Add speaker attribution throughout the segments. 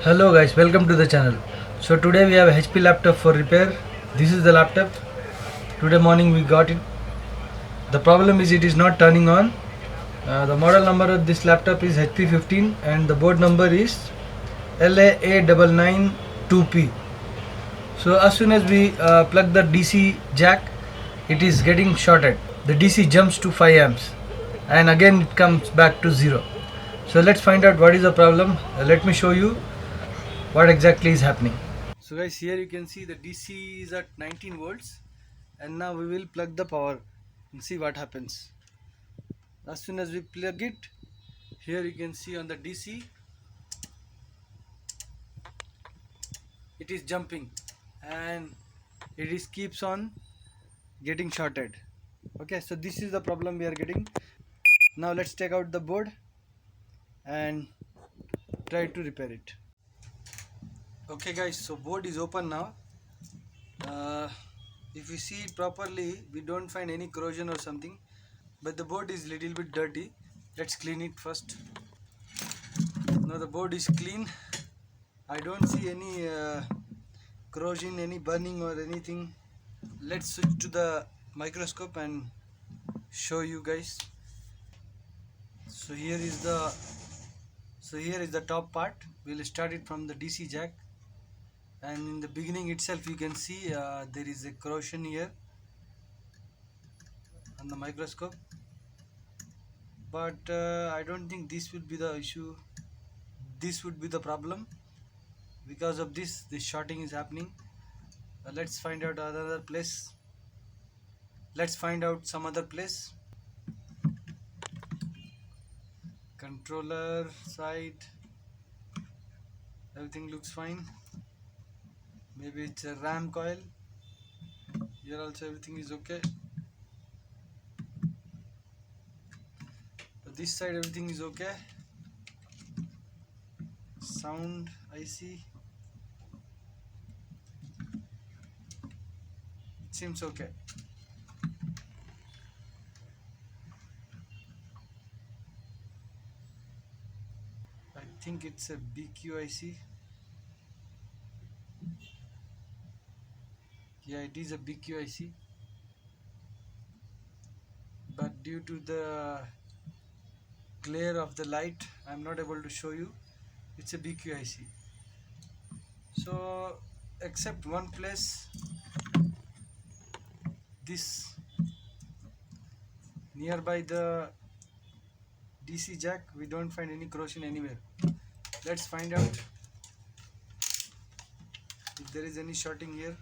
Speaker 1: Hello guys, welcome to the channel. So today we have a HP laptop for repair. This is the laptop. Today morning we got it. The problem is it is not turning on. The model number of this laptop is HP15 and the board number is LAA992P. So as soon as we plug the DC jack, it is getting shorted. The DC jumps to 5 amps and again it comes back to 0. So let's find out what is the problem. Let me show you what exactly is happening. So guys, here you can see the DC is at 19 volts and now we will plug the power and see what happens. As soon as we plug it, here you can see on the DC it is jumping and it is keeps on getting shorted. Okay, so this is the problem we are getting. Now let's take out the board and try to repair it. Okay guys, so board is open now. uh, if you see it properly, we don't find any corrosion or something, but the board is little bit dirty. Let's clean it first. Now the board is clean. I don't see any corrosion, any burning or anything. Let's switch to the microscope and show you guys. So here is the top part. We'll start it from the DC jack, and in the beginning itself you can see there is a corrosion here on the microscope, but I don't think this would be the issue. This would be the problem. Because of this shorting is happening. Let's find out another place. Let's find out some other place. Controller side, everything looks fine. Maybe it's a RAM coil. Here also everything is okay. But this side everything is okay. Sound IC, it seems okay. I think it's a BQIC. Yeah, it is a BQIC, but due to the glare of the light I'm not able to show you. It's a BQIC. So except one place, this nearby the DC jack, we don't find any corrosion anywhere. Let's find out if there is any shorting here.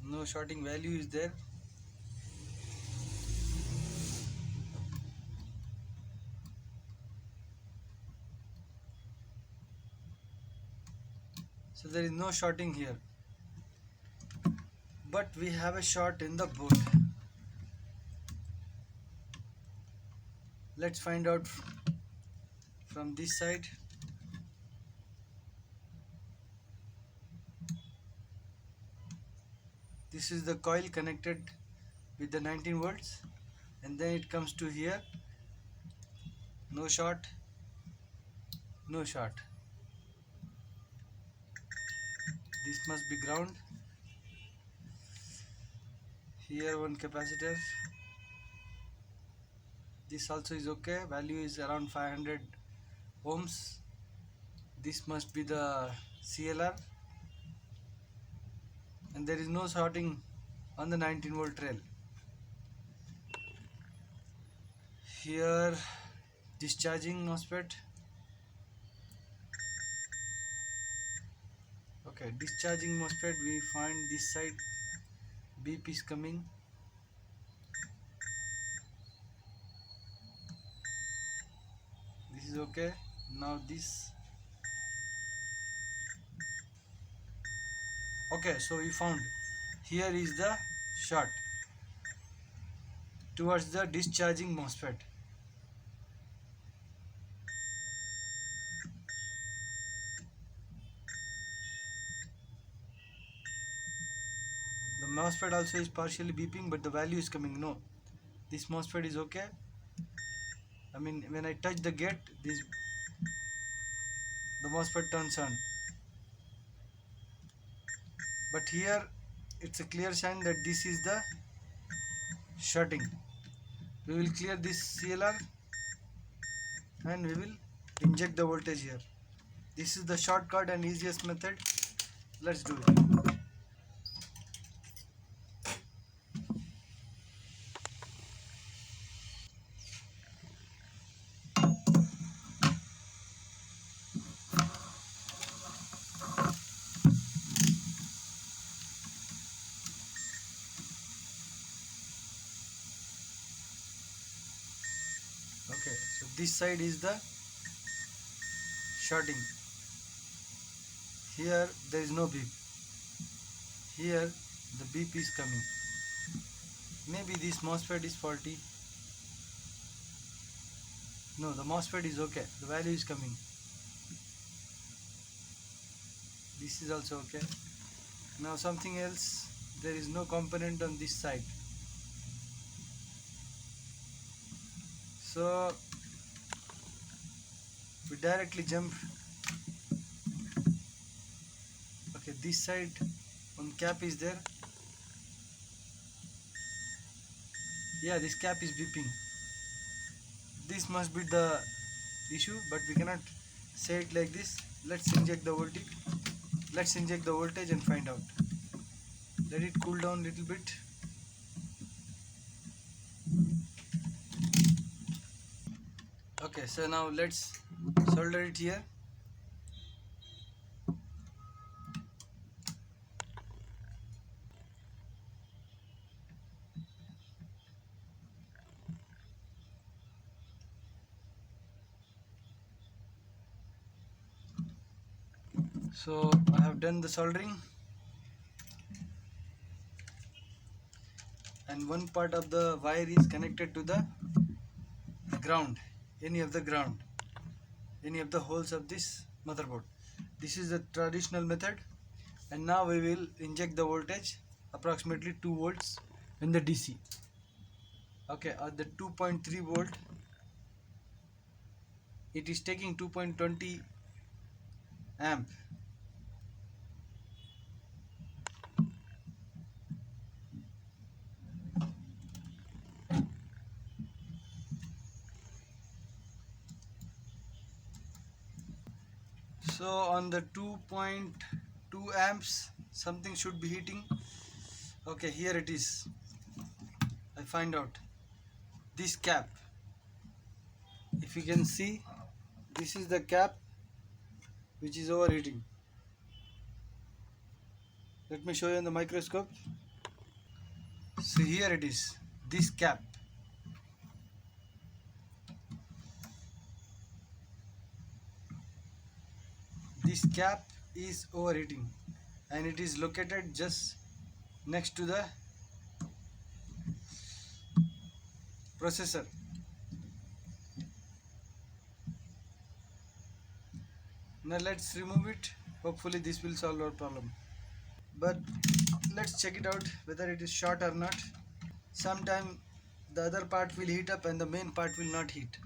Speaker 1: No shorting value is there. So there is no shorting here, but we have a short in the board. Let's find out from this side. This is the coil connected with the 19 volts, and then it comes to here. No short, no short. This must be ground. Here one capacitor. This also is okay. Value is around 500 ohms. This must be the CLR, and there is no shorting on the 19 volt rail. Here discharging MOSFET. Okay, discharging MOSFET, we find this side beep is coming. This is okay. Now this. Okay, so we found here is the short towards the discharging MOSFET. The MOSFET also is partially beeping, but the value is coming no. This MOSFET is okay. I mean, when I touch the gate, the MOSFET turns on. But here it's a clear sign that this is the shorting. We will clear this CLR and we will inject the voltage here. This is the shortcut and easiest method. Let's do it. Okay, so this side is the shorting. Here there is no beep. Here the beep is coming. Maybe this MOSFET is faulty. No, the MOSFET is okay. The value is coming. This is also okay. Now something else. There is no component on this side. So we directly jump. Okay, this side on cap is there. Yeah, this cap is beeping. This must be the issue, but we cannot say it like this. Let's inject the voltage. Let's inject the voltage and find out. Let it cool down a little bit. Okay, so now let's solder it here. So I have done the soldering, and one part of the wire is connected to the ground, any of the holes of this motherboard. This is the traditional method, and now we will inject the voltage approximately 2 volts in the DC. Okay, at the 2.3 volt it is taking 2.20 amp. So on the 2.2 amps something should be heating. Okay, here it is. I find out this cap. If you can see, this is the cap which is overheating. Let me show you on the microscope. So here it is, this cap. This cap is overheating and it is located just next to the processor. Now let's remove it. Hopefully this will solve our problem. But let's check it out whether it is short or not. Sometime the other part will heat up and the main part will not heat.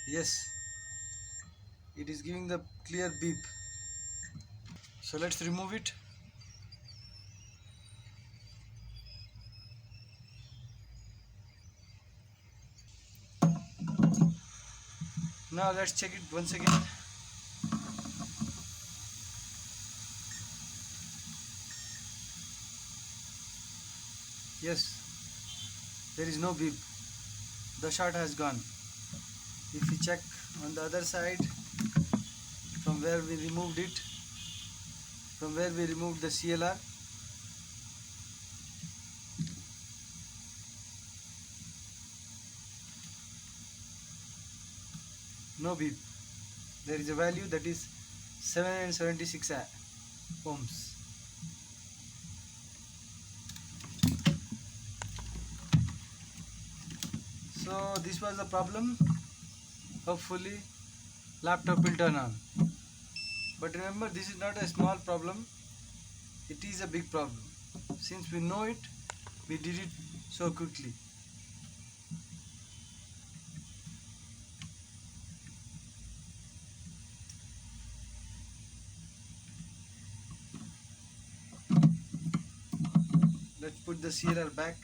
Speaker 1: Yes, it is giving the clear beep. So let's remove it. Now let's check it once again. Yes, there is no beep. The short has gone. If we check on the other side, from where we removed it, from where we removed the CLR, no beep. There is a value that is 776 ohms. So this was the problem. Hopefully laptop will turn on. But remember, this is not a small problem. It is a big problem. Since we know it, we did it so quickly. Let's put the sealer back.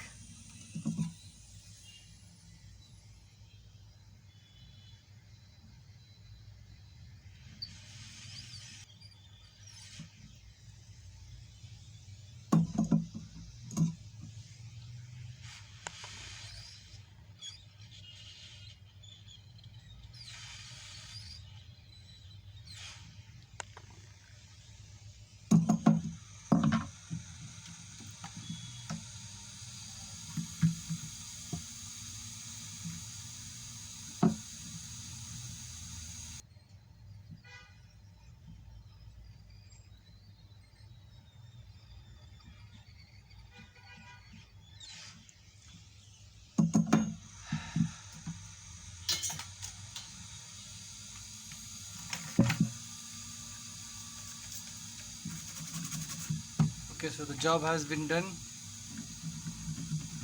Speaker 1: Okay, so the job has been done.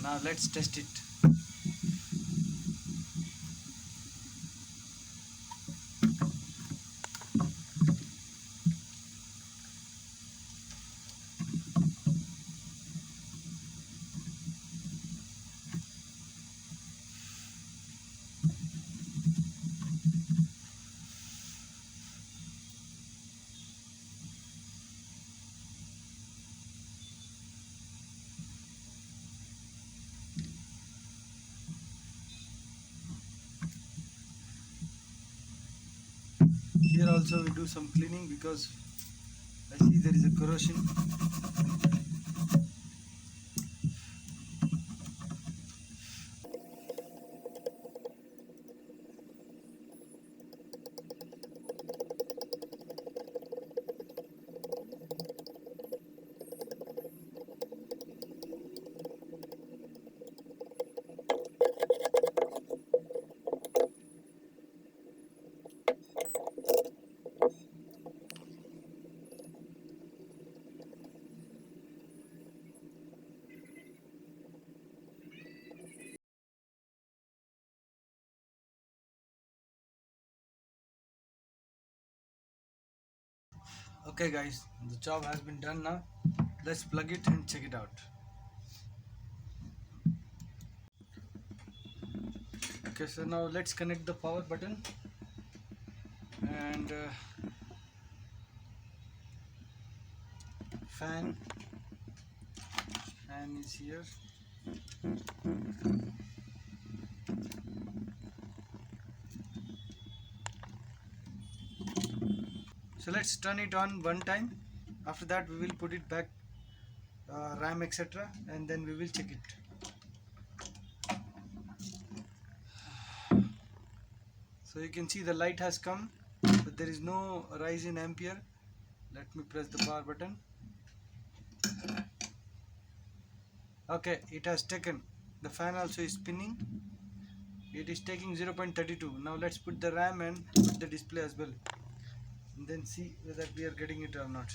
Speaker 1: Now let's test it. Here also we do some cleaning because I see there is a corrosion. Okay guys, the job has been done now. Let's plug it and check it out. Okay, so now let's connect the power button and fan is here. So let's turn it on one time. After that we will put it back, RAM etc, and then we will check it. So you can see the light has come, but there is no rise in ampere. Let me press the power button. Okay, it has taken. The fan also is spinning. It is taking 0.32. Now let's put the RAM and put the display as well, and then see whether we are getting it or not.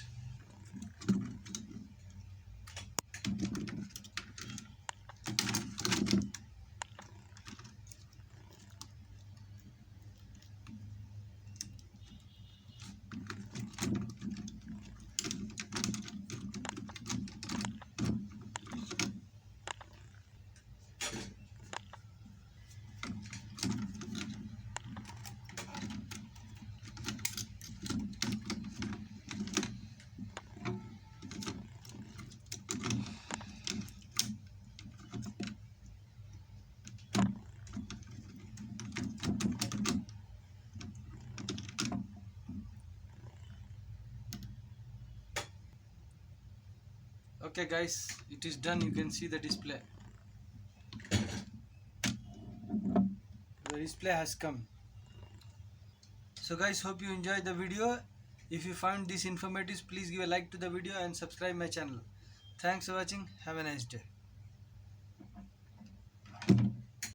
Speaker 1: Okay guys, it is done. You can see the display. The display has come. So guys, hope you enjoyed the video. If you found this informative, please give a like to the video and subscribe my channel. Thanks for watching. Have a nice day.